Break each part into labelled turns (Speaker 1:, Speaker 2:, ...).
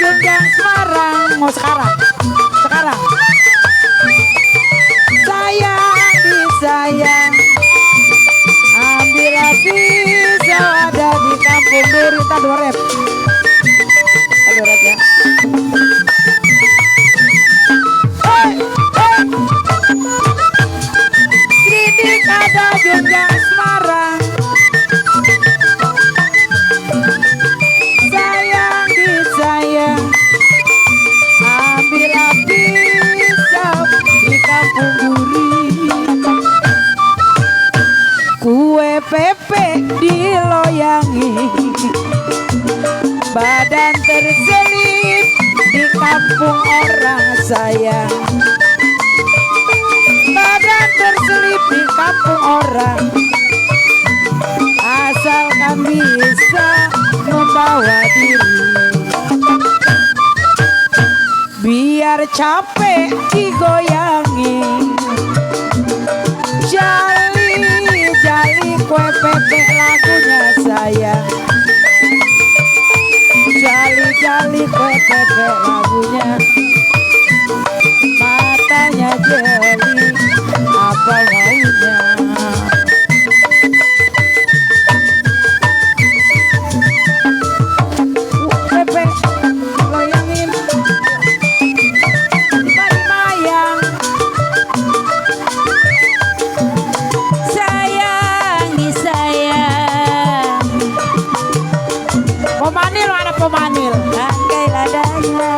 Speaker 1: Jungjang Semarang. Mau sekarang sayang disayang, ambil pisau ada di kampung Duri. Kita dua rep ya. Kritik ada Jungjang Semarang, sayang disayang, ambil pisau di kampung Duri. Kue pepek diloyangi, badan terselip di kampung orang sayang, badan terselip di kampung orang, asalkan bisa membawa diri. Biar capek digoyangi, jali kue pepek lagunya sayang, jali kue pepek lagunya, matanya jeli apa maunya. Pepek loyangin bari mayang, sayang disayang. Pemanil ada pemanil, rangkai ladanya.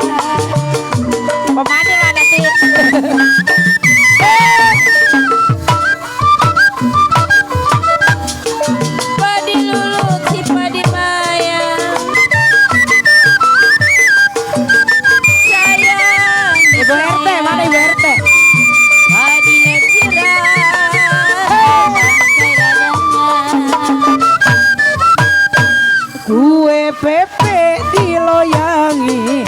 Speaker 1: Pemanil ada tips. Padi luluk si padi mayang, sayang Ibu RT, mana Ibu RT? Padi leciran, rangkai ladanya. Kue pepek diloyangi,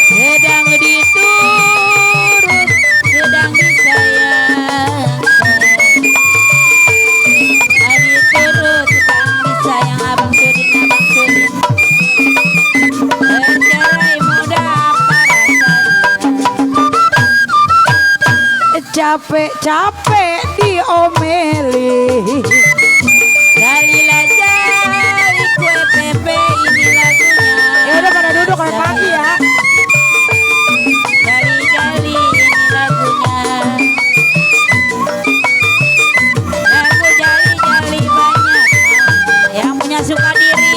Speaker 1: sedang diturut, sedang disayang. Hari turut, sedang disayang Abang Sudin. Bercerai muda apa rasanya, capek-capek diomeli. Jalilah jali kue pepe ini lagunya. Ya udah pada duduk kalau pagi ya. Jali ini lagunya. Lagu jali banyak yang punya suka diri.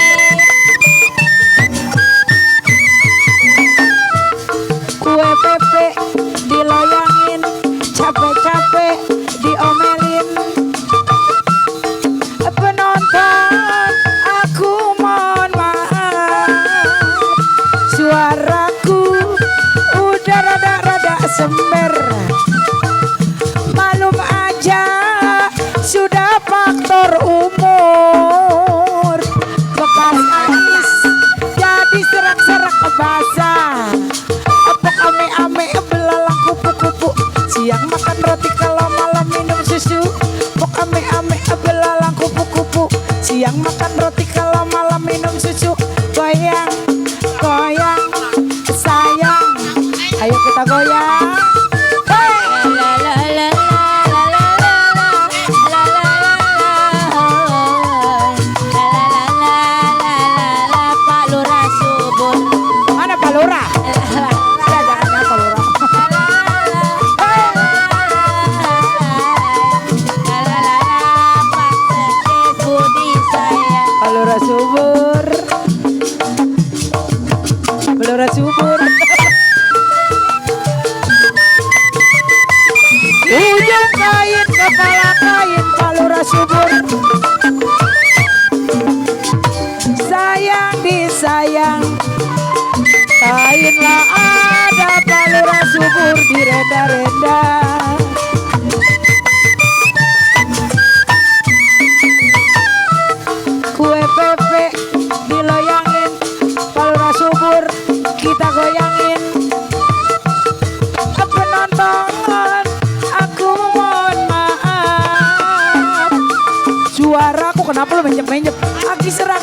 Speaker 1: Kue pepe diloyangin, capek-capek diomelin. Penonton aku mohon maaf, suaraku udah rada-rada sember. Malum aja sudah faktor umur, bekas ais jadi serak-serak basah. Apok ame-ame belalang kupu-kupu, siang makan roti kalau malam minum susu. Apok ame-ame belalang kupu-kupu, siang makan roti kalau malam minum susu. Goyang, goyang, sayang, ayo kita goyang. Pak Lurah subur. Mana Pak Lurah? Belura subur, belura subur. Ujung kain, kepala kain, belura subur. Sayang disayang, kainlah ada belura subur di renda-renda. Kue pepek diloyangin, belura subur kita goyangin. Penonton aku mohon maaf, suaraku kenapa lu menyep-menyep? Lagi serah